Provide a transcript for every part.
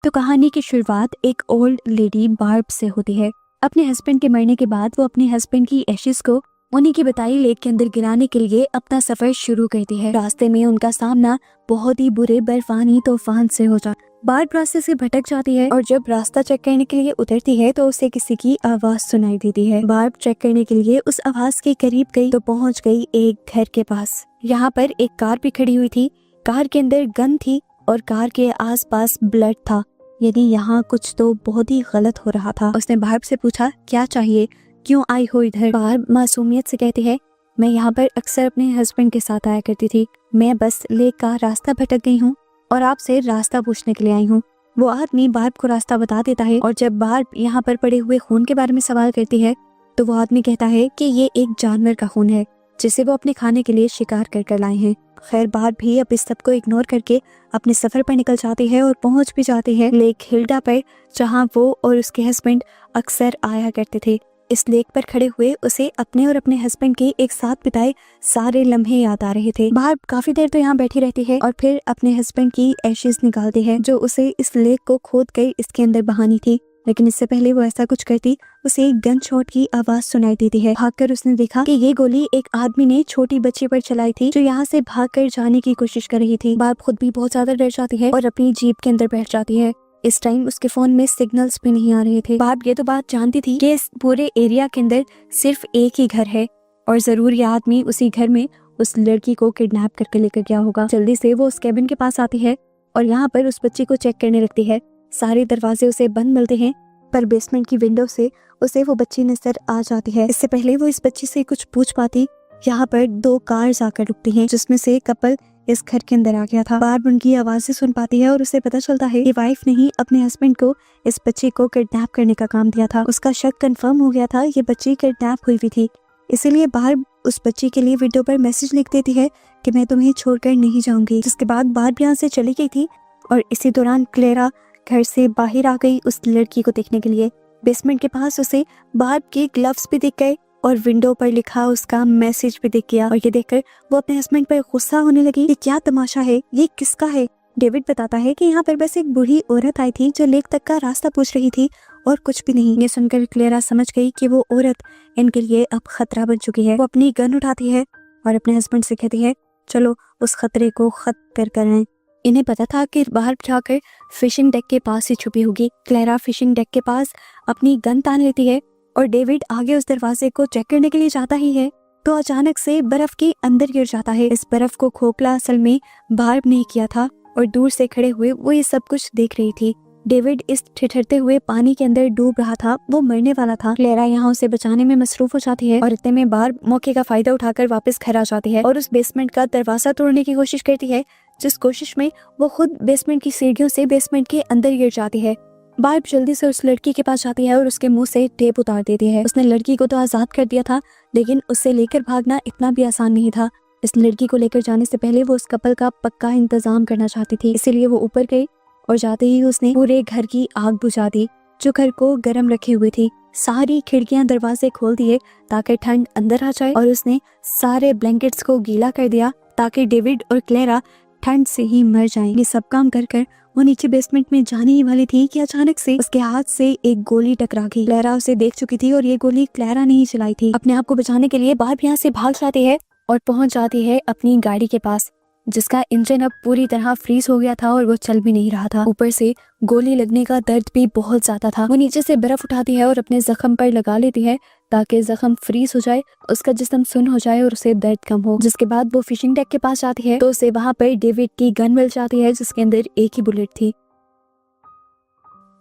तो कहानी की शुरुआत एक ओल्ड लेडी बार्ब से होती है। अपने हस्बैंड के मरने के बाद वो अपने हस्बैंड की एशेस को उन्हीं की बताई लेक के अंदर गिराने के लिए अपना सफर शुरू करती है। रास्ते में उनका सामना बहुत ही बुरे बर्फानी तूफान से हो जाता। बार्ब रास्ते से भटक जाती है और जब रास्ता चेक करने के लिए उतरती है तो उसे किसी की आवाज सुनाई देती है। बार्ब चेक करने के लिए उस आवाज के करीब गई तो पहुंच गई एक घर के पास। यहाँ पर एक कार भी खड़ी हुई थी। कार के अंदर गन थी और कार के आसपास ब्लड था, यानी यहाँ कुछ तो बहुत ही गलत हो रहा था। उसने बार्ब से पूछा, क्या चाहिए, क्यों आई हो इधर? बार्ब मासूमियत से कहती है, मैं यहाँ पर अक्सर अपने हस्बैंड के साथ आया करती थी। मैं बस लेक का रास्ता भटक गई हूँ और आपसे रास्ता पूछने के लिए आई हूँ। वो आदमी बार्ब को रास्ता बता देता है और जब बार्ब यहाँ पर पड़े हुए खून के बारे में सवाल करती है तो वो आदमी कहता है कि ये एक जानवर का खून है जिसे वो अपने खाने के लिए शिकार कर लाए हैं। खैर बार्ब भी अब इस सब को इग्नोर करके अपने सफर पर निकल जाती है और पहुंच भी जाती है लेक हिल्डा पर, जहां वो और उसके हस्बैंड अक्सर आया करते थे। इस लेक पर खड़े हुए उसे अपने और अपने हस्बैंड के एक साथ बिताए सारे लम्हे याद आ रहे थे। बार्ब काफी देर तो यहाँ बैठी रहती है और फिर अपने हस्बैंड की एशेस निकालती है जो उसे इस लेक को खोद कर इसके अंदर बहानी थी। लेकिन इससे पहले वो ऐसा कुछ करती उसे एक गन शॉट की आवाज सुनाई देती है। भागकर उसने देखा कि ये गोली एक आदमी ने छोटी बच्ची पर चलाई थी जो यहाँ से भागकर जाने की कोशिश कर रही थी। बार्ब खुद भी बहुत ज्यादा डर जाती है और अपनी जीप के अंदर बैठ जाती है। इस टाइम उसके फोन में सिग्नल्स भी नहीं आ रहे थे। बार्ब ये तो बात जानती थी कि इस पूरे एरिया के अंदर सिर्फ एक ही घर है और जरूर ये आदमी उसी घर में उस लड़की को किडनैप करके लेकर गया होगा। जल्दी से वो उस कैबिन के पास आती है और यहाँ पर उस बच्ची को चेक करने लगती है। सारे दरवाजे उसे बंद मिलते हैं पर बेसमेंट की विंडो से उसे वो बच्ची नजर आ जाती है। इससे पहले वो इस बच्ची से कुछ पूछ पाती, यहाँ पर 2 कार्स आकर रुकती हैं जिसमें से एक कपल इस घर के अंदर आ गया था। बार्ब उनकी आवाजें सुन पाती है और उसे पता चलता है कि वाइफ ने ही अपने हस्बैंड को इस बच्ची को किडनैप करने का काम दिया था। उसका शक कंफर्म हो गया था, ये बच्ची किडनैप हुई हुई थी। इसीलिए बार्ब उस बच्ची के लिए विंडो पर मैसेज लिख देती है कि मैं तुम्हें छोड़कर नहीं जाऊंगी। जिसके बाद बार्ब यहाँ से चली गई थी और इसी दौरान क्लेरा घर से बाहर आ गई उस लड़की को देखने के लिए। बेसमेंट के पास उसे बार्ब के ग्लव्स भी दिख गए और विंडो पर लिखा उसका मैसेज भी दिख गया और ये देखकर वो अपने हस्बैंड पर गुस्सा होने लगी। ये क्या तमाशा है, ये किसका है? डेविड बताता है कि यहाँ पर बस एक बूढ़ी औरत आई थी जो लेक तक का रास्ता पूछ रही थी और कुछ भी नहीं। ये सुनकर क्लेरा समझ गई कि वो औरत इनके लिए अब खतरा बन चुकी है। वो अपनी गन उठाती है और अपने हस्बैंड से कहती है, चलो उस खतरे को खत्म कर आए। इन्हें पता था कि बाहर जाकर फिशिंग डेक के पास ही छुपी होगी। क्लेरा फिशिंग डेक के पास अपनी गन तान लेती है और डेविड आगे उस दरवाजे को चेक करने के लिए जाता ही है तो अचानक से बर्फ के अंदर गिर जाता है। इस बर्फ को खोखला असल में बार्ब ने किया था और दूर से खड़े हुए वो ये सब कुछ देख रही थी। डेविड इस ठिठुरते हुए पानी के अंदर डूब रहा था, वो मरने वाला था। क्लेरा यहाँ उसे बचाने में मसरूफ हो जाती है और इतने में बार्ब मौके का फायदा उठाकर वापस घर आ जाती है और उस बेसमेंट का दरवाजा तोड़ने की कोशिश करती है, जिस कोशिश में वो खुद बेसमेंट की सीढ़ियों से बेसमेंट के अंदर गिर जाती है। बार्ब जल्दी से उस लड़की के पास जाती है और उसके मुंह से टेप उतार देती है। उसने लड़की को तो आजाद कर दिया था लेकिन उससे लेकर भागना इतना भी आसान नहीं था। इस लड़की को लेकर जाने से पहले वो उस कपल का पक्का इंतजाम करना चाहती थी, इसीलिए वो ऊपर गई और जाते ही उसने पूरे घर की आग बुझा दी जो घर को गर्म रखे हुए थी। सारी खिड़कियां दरवाजे खोल दिए ताकि ठंड अंदर आ जाए और उसने सारे ब्लैंकेट्स को गीला कर दिया ताकि डेविड और क्लेरा ठंड से ही मर जाएं। ये सब काम कर कर वो नीचे बेसमेंट में जाने ही वाली थी कि अचानक से उसके हाथ से एक गोली टकरा गई। क्लेरा उसे देख चुकी थी और ये गोली क्लेरा ने ही चलाई थी। अपने आप को बचाने के लिए बार्ब यहाँ से भाग जाती है और पहुंच जाती है अपनी गाड़ी के पास जिसका इंजन अब पूरी तरह फ्रीज हो गया था और वो चल भी नहीं रहा था। ऊपर से गोली लगने का दर्द भी बहुत ज्यादा था। वो नीचे से बर्फ उठाती है और अपने जख्म पर लगा लेती है ताकि जख्म फ्रीज हो जाए, उसका जिस्म सुन्न हो जाए और उसे दर्द कम हो। जिसके बाद वो फिशिंग डेक के पास जाती है तो उसे वहां पर डेविड की गन मिल जाती है जिसके अंदर एक ही बुलेट थी।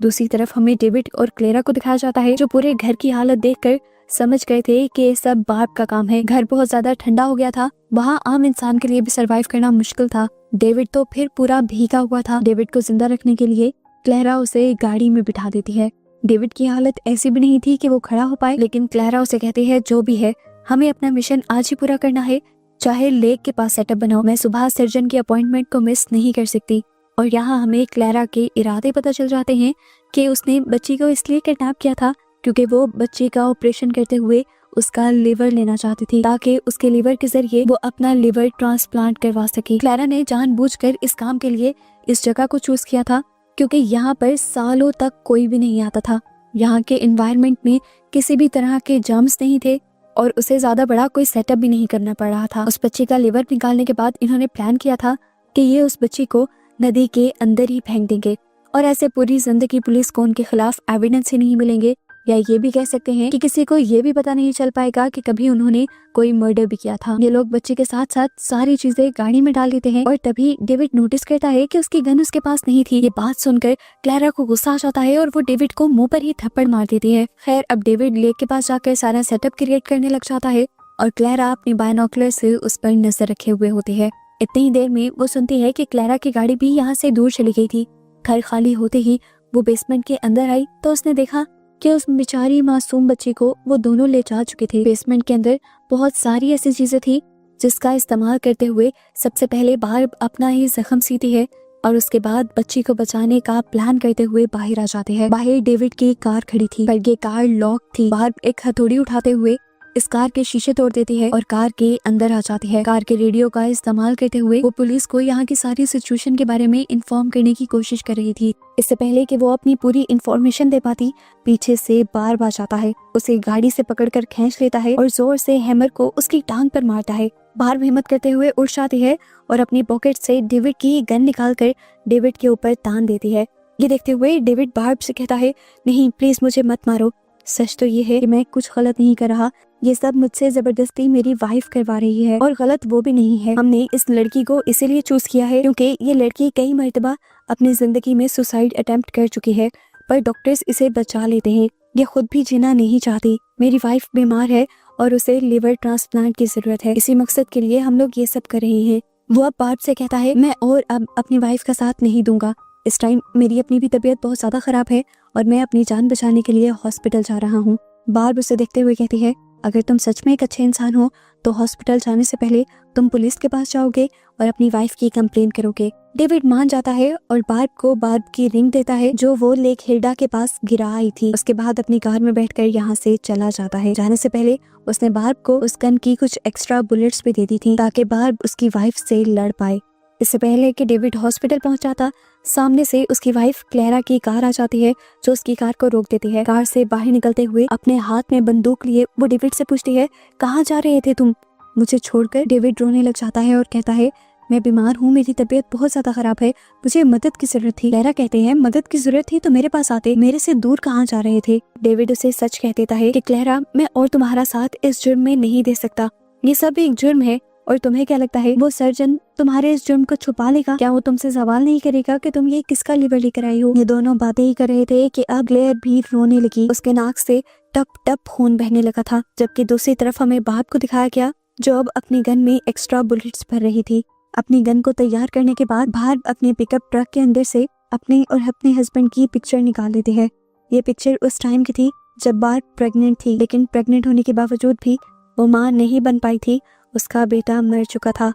दूसरी तरफ हमें डेविड और क्लेरा को दिखाया जाता है जो पूरे घर की हालत देखकर समझ गए थे कि ये सब बार्ब का काम है। घर बहुत ज्यादा ठंडा हो गया था, वहाँ आम इंसान के लिए भी सरवाइव करना मुश्किल था। डेविड तो फिर पूरा भीगा हुआ था। डेविड को जिंदा रखने के लिए क्लेरा उसे गाड़ी में बिठा देती है। डेविड की हालत ऐसी भी नहीं थी कि वो खड़ा हो पाए, लेकिन क्लेरा उसे कहती है, जो भी है हमें अपना मिशन आज ही पूरा करना है, चाहे लेक के पास सेटअप बनाओ। मैं सुबह सर्जन की अपॉइंटमेंट को मिस नहीं कर सकती। और यहाँ हमें क्लेरा के इरादे पता चल जाते हैं कि उसने बच्ची को इसलिए किडनैप किया था क्योंकि वो बच्चे का ऑपरेशन करते हुए उसका लिवर लेना चाहती थी ताकि उसके लिवर के जरिए वो अपना लिवर ट्रांसप्लांट करवा सके। क्लेरा ने जानबूझकर इस काम के लिए इस जगह को चूज किया था क्योंकि यहाँ पर सालों तक कोई भी नहीं आता था। यहाँ के एनवायरनमेंट में किसी भी तरह के जर्म्स नहीं थे और उसे ज़्यादा बड़ा कोई सेटअप भी नहीं करना पड़ रहा था। उस बच्ची का लिवर निकालने के बाद इन्होंने प्लान किया था कि ये उस बच्ची को नदी के अंदर ही फेंक देंगे और ऐसे पूरी जिंदगी पुलिस को उनके खिलाफ एविडेंस ही नहीं मिलेंगे, या ये भी कह सकते हैं कि किसी को ये भी पता नहीं चल पाएगा कि कभी उन्होंने कोई मर्डर भी किया था। ये लोग बच्चे के साथ साथ सारी चीजें गाड़ी में डाल देते हैं और तभी डेविड नोटिस करता है कि उसकी गन उसके पास नहीं थी। ये बात सुनकर क्लैरा को गुस्सा आ जाता है और वो डेविड को मुंह पर ही थप्पड़ मार देती है। खैर, अब डेविड लेक के पास जाकर सारा सेटअप क्रिएट करने लग जाता है और क्लैरा अपने बायनोकुलर से उस पर नजर रखे हुए होती है। इतनी ही देर में वो सुनती है कि क्लैरा की गाड़ी भी यहाँ से दूर चली गई थी। घर खाली होते ही वो बेसमेंट के अंदर आई तो उसने देखा कि उस बेचारी मासूम बच्ची को वो दोनों ले जा चुके थे। बेसमेंट के अंदर बहुत सारी ऐसी चीजें थी जिसका इस्तेमाल करते हुए सबसे पहले बार्ब अपना ही जख्म सीती है और उसके बाद बच्ची को बचाने का प्लान करते हुए बाहर आ जाते हैं। बाहर डेविड की कार खड़ी थी पर ये कार लॉक थी। बार्ब एक हथौड़ी उठाते हुए इस कार के शीशे तोड़ देती है और कार के अंदर आ जाती है। कार के रेडियो का इस्तेमाल करते हुए वो पुलिस को यहाँ की सारी सिचुएशन के बारे में इन्फॉर्म करने की कोशिश कर रही थी। इससे पहले कि वो अपनी पूरी इन्फॉर्मेशन दे पाती, पीछे से बार्ब आ जाता है, उसे गाड़ी से पकड़कर खींच लेता है और जोर से हैमर को उसकी टांग पर मारता है। बार्ब हिम्मत करते हुए उठ जाती है और अपनी पॉकेट से डेविड की गन निकालकर डेविड के ऊपर तान देती है। ये देखते हुए डेविड बार्ब से कहता है, नहीं प्लीज मुझे मत मारो, सच तो ये है कि मैं कुछ गलत नहीं कर रहा, ये सब मुझसे जबरदस्ती मेरी वाइफ करवा रही है और गलत वो भी नहीं है। हमने इस लड़की को इसीलिए चूज किया है क्योंकि ये लड़की कई मर्तबा अपनी जिंदगी में सुसाइड अटेम्प्ट कर चुकी है पर डॉक्टर्स इसे बचा लेते हैं। ये खुद भी जीना नहीं चाहती। मेरी वाइफ बीमार है और उसे लिवर ट्रांसप्लांट की जरूरत है। इसी मकसद के लिए हम लोग ये सब कर रहे हैं। वो अब बार्ब से कहता है, मैं और अब अपनी वाइफ का साथ नहीं दूंगा। इस टाइम मेरी अपनी भी तबीयत बहुत ज्यादा खराब है और मैं अपनी जान बचाने के लिए हॉस्पिटल जा रहा हूँ। बार्ब उसे देखते हुए कहती है, अगर तुम सच में एक अच्छे इंसान हो तो हॉस्पिटल जाने से पहले तुम पुलिस के पास जाओगे और अपनी वाइफ की कंप्लेन करोगे। डेविड मान जाता है और बार्ब को बार्ब की रिंग देता है जो वो लेक हिल्डा के पास गिरा आई थी। उसके बाद अपनी कार में बैठकर यहाँ से चला जाता है। जाने से पहले उसने बार्ब को उस गन की कुछ एक्स्ट्रा बुलेट्स भी दे दी थी ताकि बार्ब उसकी वाइफ से लड़ पाए। इससे पहले कि डेविड हॉस्पिटल पहुंचा था, सामने से उसकी वाइफ क्लैरा की कार आ जाती है जो उसकी कार को रोक देती है। कार से बाहर निकलते हुए अपने हाथ में बंदूक लिए वो डेविड से पूछती है, कहाँ जा रहे थे तुम मुझे छोड़कर? डेविड रोने लग जाता है और कहता है, मैं बीमार हूँ, मेरी तबीयत बहुत ज्यादा खराब है, मुझे मदद की जरूरत थी। क्लैरा कहते हैं, मदद की जरूरत थी तो मेरे पास आते, मेरे से दूर कहाँ जा रहे थे? डेविड उसे सच कह देता है कि क्लैरा, मैं और तुम्हारा साथ इस जुर्म में नहीं दे सकता, ये सब एक जुर्म है। और तुम्हें क्या लगता है वो सर्जन तुम्हारे इस जुर्म को छुपा लेगा? क्या वो तुमसे सवाल नहीं करेगा कि तुम ये किसका लिवर लेकर आई हो? ये दोनों बातें ही कर रहे थे कि अब क्लेयर भी रोने लगी। उसके नाक से टप टप खून बहने लगा था, जबकि दूसरी तरफ हमें बार्ब को दिखाया गया जो अब अपनी गन में एक्स्ट्रा बुलेट्स भर रही थी। अपनी गन को तैयार करने के बाद बार्ब अपने पिकअप ट्रक के अंदर से अपने और अपने हस्बैंड की पिक्चर निकाल लेती है। ये पिक्चर उस टाइम की थी जब बार्ब प्रेग्नेंट थी, लेकिन प्रेग्नेंट होने के बावजूद भी वो माँ नहीं बन पाई थी, उसका बेटा मर चुका था।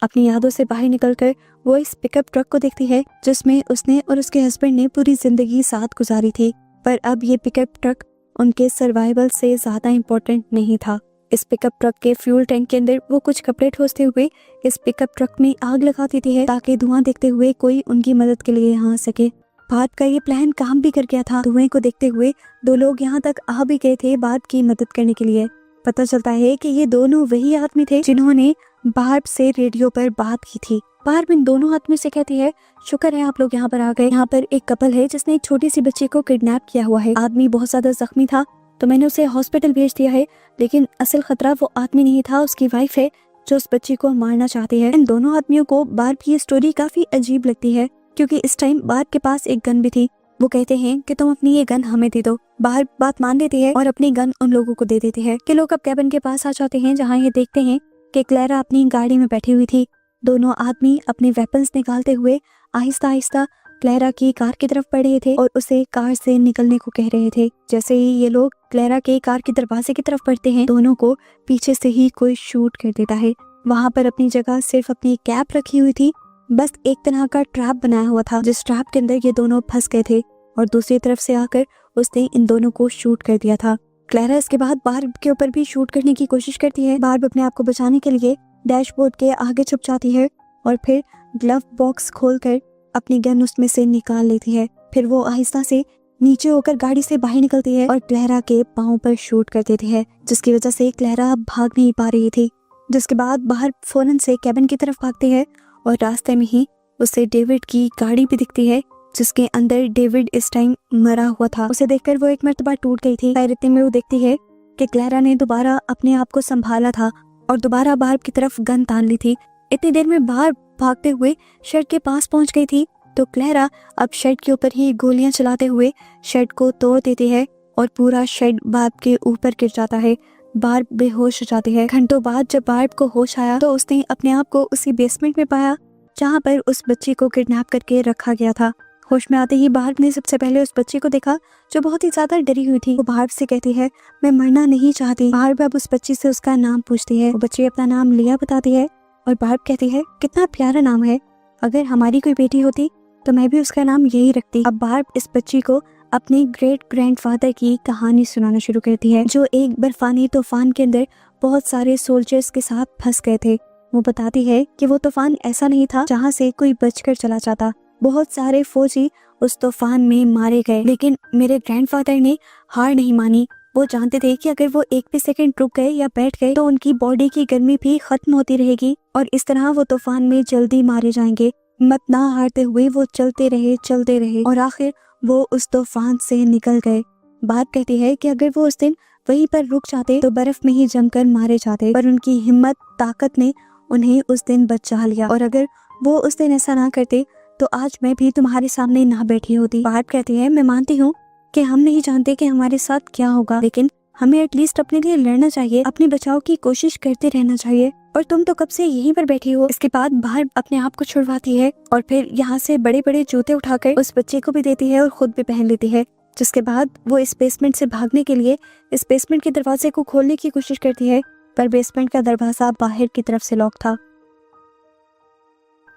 अपनी यादों से बाहर निकलकर वो इस पिकअप ट्रक को देखती है जिसमें उसने और उसके हस्बैंड ने पूरी जिंदगी साथ गुजारी थी, पर अब ये पिकअप ट्रक उनके सर्वाइवल से ज्यादा इम्पोर्टेंट नहीं था। इस पिकअप ट्रक के फ्यूल टैंक के अंदर वो कुछ कपड़े ठोसते हुए इस पिकअप ट्रक में आग लगा देती है ताकि धुआं देखते हुए कोई उनकी मदद के लिए यहाँ आ सके। बार्ब का ये प्लान काम भी कर गया था। धुएं को देखते हुए दो लोग यहाँ तक आ भी गए थे बार्ब की मदद करने के लिए। पता चलता है कि ये दोनों वही आदमी थे जिन्होंने बार्ब से रेडियो पर बात की थी। बार्ब इन दोनों आदमी से कहती है, शुक्र है आप लोग यहाँ पर आ गए। यहाँ पर एक कपल है जिसने एक छोटी सी बच्ची को किडनैप किया हुआ है। आदमी बहुत ज्यादा जख्मी था तो मैंने उसे हॉस्पिटल भेज दिया है, लेकिन असल खतरा वो आदमी नहीं था, उसकी वाइफ है जो उस बच्ची को मारना चाहती है। इन दोनों आदमियों को बार्ब की स्टोरी काफी अजीब लगती है क्योंकि इस टाइम बार्ब के पास एक गन भी थी। वो कहते हैं कि तुम अपनी ये गन हमें दे दो। बार्ब बात मान लेती है और अपनी गन उन लोगों को दे देती है। कि लोग अब कैबिन के पास आ जाते हैं जहाँ ये देखते हैं कि क्लैरा अपनी गाड़ी में बैठी हुई थी। दोनों आदमी अपने वेपन्स निकालते हुए आहिस्ता आहिस्ता क्लैरा की कार की तरफ बढ़ रहे थे और उसे कार से निकलने को कह रहे थे। जैसे ही ये लोग क्लैरा के कार के दरवाजे की तरफ बढ़ते हैं, दोनों को पीछे से ही कोई शूट कर देता है। वहाँ पर अपनी जगह सिर्फ अपनी कैप रखी हुई थी, बस एक तरह का ट्रैप बनाया हुआ था जिस ट्रैप के अंदर ये दोनों फंस गए थे और दूसरी तरफ से आकर उसने इन दोनों को शूट कर दिया था। क्लैरा इसके बाद बार्ब के ऊपर भी शूट करने की कोशिश करती है। बार्ब अपने आप को बचाने के लिए डैशबोर्ड के आगे छुप जाती है और फिर ग्लव बॉक्स खोलकर अपनी गन उसमें से निकाल लेती है। फिर वो आहिस्ता से नीचे होकर गाड़ी से बाहर निकलती है और क्लैरा के पाँव पर शूट कर देती है, जिसकी वजह से क्लैरा भाग नहीं पा रही थी। जिसके बाद बाहर फौरन से कैबिन की तरफ भागती है और रास्ते में ही उसे डेविड की गाड़ी भी दिखती है, जिसके अंदर डेविड इस टाइम मरा हुआ था। उसे देखकर वो एक मर्तबा टूट गई थी। इतने में वो देखती है कि क्लैरा ने दोबारा अपने आप को संभाला था और दोबारा बार्ब की तरफ गन तान ली थी। इतनी देर में बार्ब भागते हुए शेड के पास पहुंच गई थी, तो क्लैरा अब शेड के ऊपर ही गोलियां चलाते हुए शेड को तोड़ देती है और पूरा शेड बार्ब के ऊपर गिर जाता है। बार्ब बेहोश हो जाती है। घंटों बाद जब बार्ब को होश आया तो उसने अपने आप को उसी बेसमेंट में पाया जहाँ पर उस बच्ची को किडनैप करके रखा गया था। होश में आते ही बार्ब ने सबसे पहले उस बच्ची को देखा जो बहुत ही ज्यादा डरी हुई थी। वो बार्ब से कहती है, मैं मरना नहीं चाहती। बार्ब अब उस बच्ची से उसका नाम पूछती है। वो बच्ची अपना नाम लिया बताती है और बार्ब कहती है, कितना प्यारा नाम है, अगर हमारी कोई बेटी होती तो मैं भी उसका नाम यही रखती। अब बार्ब इस बच्ची को अपने ग्रेट ग्रैंडफादर की कहानी सुनाना शुरू करती है, जो एक बर्फानी तूफान के अंदर बहुत सारे सोल्जर्स के साथ फंस गए थे। वो बताती है कि वो तूफान ऐसा नहीं था जहाँ से कोई बचकर चला जाता। बहुत सारे फौजी उस तूफान में मारे गए, लेकिन मेरे ग्रैंडफादर ने हार नहीं मानी। वो जानते थे कि अगर वो एक भी सेकंड रुक गए या बैठ गए तो उनकी बॉडी की गर्मी भी खत्म होती रहेगी और इस तरह वो तूफान में जल्दी मारे जाएंगे। हिम्मत ना हारते हुए वो चलते रहे और आखिर वो उस तूफान से निकल गए। बात कहती है कि अगर वो उस दिन वहीं पर रुक जाते तो बर्फ में ही जमकर मारे जाते, पर उनकी हिम्मत ताकत ने उन्हें उस दिन बचा लिया और अगर वो उस दिन ऐसा ना करते तो आज मैं भी तुम्हारे सामने ना बैठी होती। बात कहती है, मैं मानती हूँ कि हम नहीं जानते कि हमारे साथ क्या होगा, लेकिन हमें एटलीस्ट अपने लिए लड़ना चाहिए, अपने बचाव की कोशिश करते रहना चाहिए। और तुम तो कब से यहीं पर बैठी हो। इसके बाद बाहर अपने आप को छुड़वाती है और फिर यहाँ से बड़े बड़े जूते उठाकर उस बच्चे को भी देती है और खुद भी पहन लेती है। जिसके बाद वो इस बेसमेंट से भागने के लिए इस बेसमेंट के दरवाजे को खोलने की कोशिश करती है, पर बेसमेंट का दरवाजा बाहर की तरफ से लॉक था।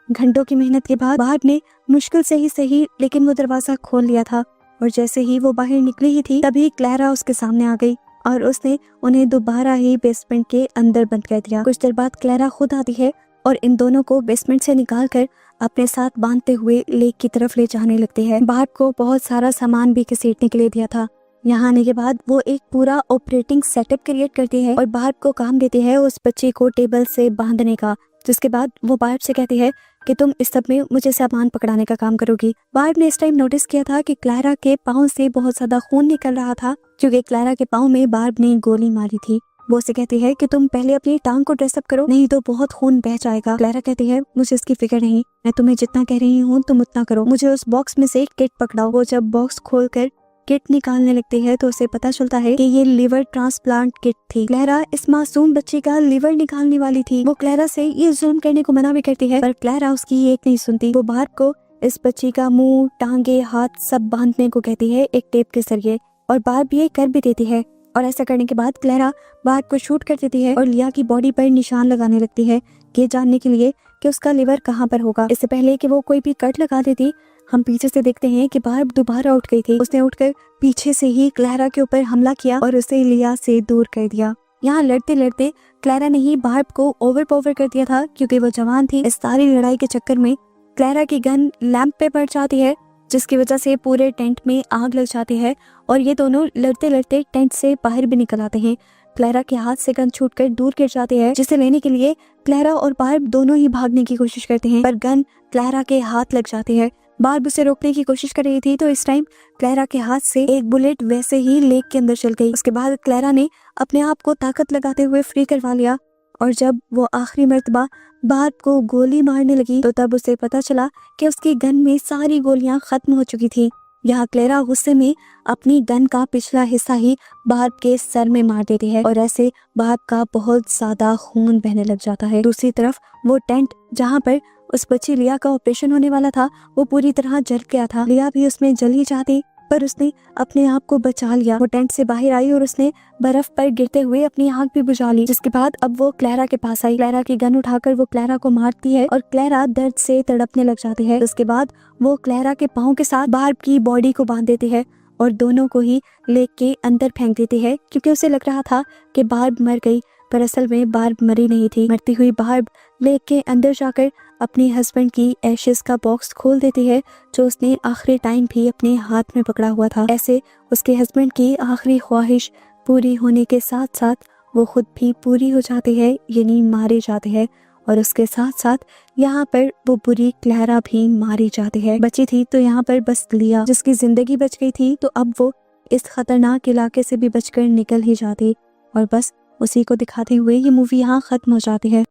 घंटों की मेहनत के बाद बार्ब ने मुश्किल से ही सही लेकिन वो दरवाजा खोल लिया था और जैसे ही वो बाहर निकली ही थी तभी क्लैरा उसके सामने आ गई और उसने उन्हें दोबारा ही बेसमेंट के अंदर बंद कर दिया। कुछ देर बाद क्लैरा खुद आती है और इन दोनों को बेसमेंट से निकालकर अपने साथ बांधते हुए लेक की तरफ ले जाने लगती है। बार्ब को बहुत सारा सामान भी घसीटने के लिए दिया था। यहाँ आने के बाद वो एक पूरा ऑपरेटिंग सेटअप क्रिएट करती है और बार्ब को काम देती है उस बच्चे को टेबल से बांधने का। जिसके बाद वो बार्ब से कहती है कि तुम इस सब में मुझे सामान पकड़ाने का काम करोगी। बार्ब ने इस टाइम नोटिस किया था कि क्लैरा के पाँव से बहुत ज्यादा खून निकल रहा था, क्योंकि क्लैरा के पाँव में बार्ब ने गोली मारी थी। वो उसे कहती है कि तुम पहले अपनी टांग को ड्रेसअप करो, नहीं तो बहुत खून बह जाएगा। क्लैरा कहती है, मुझे इसकी फिक्र नहीं, मैं तुम्हें जितना कह रही हूँ तुम उतना करो, मुझे उस बॉक्स में से एक किट पकड़ाओ। वो जब बॉक्स खोलकर किट निकालने लगती है तो उसे पता चलता है कि ये लिवर ट्रांसप्लांट किट थी। क्लैरा इस मासूम बच्चे का लिवर निकालने वाली थी। वो क्लैरा से ये जुल्म करने को मना भी करती है, पर क्लैरा उसकी एक नहीं सुनती। वो बार्ब को इस बच्ची का मुंह, टांगे, हाथ सब बांधने को कहती है एक टेप के जरिए और बार्ब ये कर भी देती है। और ऐसा करने के बाद क्लैरा बार्ब को शूट कर देती है और लिया की बॉडी पर निशान लगाने लगती है, ये जानने के लिए कि उसका लिवर कहाँ पर होगा। इससे पहले कि वो कोई भी कट लगा देती, हम पीछे से देखते हैं कि बार्ब दोबारा उठ गई थी। उसने उठकर पीछे से ही क्लैरा के ऊपर हमला किया और उसे लिया से दूर कर दिया। यहाँ लड़ते लड़ते क्लैरा ने ही बार्ब को ओवरपावर कर दिया था, क्योंकि वो जवान थी। इस सारी लड़ाई के चक्कर में क्लैरा की गन लैंप पे पड़ जाती है, जिसकी वजह से पूरे टेंट में आग लग जाती है और ये दोनों लड़ते लड़ते टेंट से बाहर भी निकल आते हैं। क्लैरा के हाथ से गन छूटकर दूर गिर जाती है, जिसे लेने के लिए क्लैरा और बार्ब दोनों ही भागने की कोशिश करते हैं, पर गन क्लैरा के हाथ लग जाती है। बार्ब उसे रोकने की कोशिश कर रही थी तो इस टाइम क्लैरा के हाथ से एक बुलेट वैसे ही लेक के अंदर चल गई। उसके बाद क्लैरा ने अपने आप को ताकत लगाते हुए फ्री करवा लिया और जब वो आखिरी मर्तबा बार्ब को गोली मारने लगी तो तब उसे पता चला कि उसकी गन में सारी गोलियां खत्म हो चुकी थी। यहाँ क्लैरा गुस्से में अपनी गन का पिछला हिस्सा ही बार्ब के सर में मार देती है और ऐसे बार्ब का बहुत ज्यादा खून बहने लग जाता है। दूसरी तरफ वो टेंट जहाँ पर उस बच्ची लिया का ऑपरेशन होने वाला था वो पूरी तरह जल गया था। लिया भी उसमें जल ही जाती, पर उसने अपने आप को बचा लिया। वो टेंट से बाहर आई और उसने बर्फ पर गिरते हुए अपनी आंख भी बुझा ली। जिसके बाद अब वो क्लैरा के पास आई। क्लैरा की गन उठाकर वो क्लैरा को मारती है और क्लैरा दर्द से तड़पने लग जाती है। उसके बाद वो क्लैरा के पाँव के साथ बार्ब की बॉडी को बांध देती है और दोनों को ही लेक के अंदर फेंक देती है, क्योंकि उसे लग रहा था कि बार्ब मर गई, पर असल में बार्ब मरी नहीं थी। मरती हुई बार्ब लेक के अंदर जाकर अपने हस्बैंड की एशेस का बॉक्स खोल देती है जो उसने आखिरी टाइम भी अपने हाथ में पकड़ा हुआ था। ऐसे उसके हस्बैंड की आखिरी ख्वाहिश पूरी होने के साथ साथ वो खुद भी पूरी हो जाती है, यानी मारे जाते हैं। और उसके साथ साथ यहाँ पर वो बुरी क्लैरा भी मारी जाती है। बची थी तो यहाँ पर बस लिया, जिसकी जिंदगी बच गई थी, तो अब वो इस खतरनाक इलाके से भी बचकर निकल ही जाती। और बस उसी को दिखाते हुए ये मूवी यहाँ खत्म हो जाती है।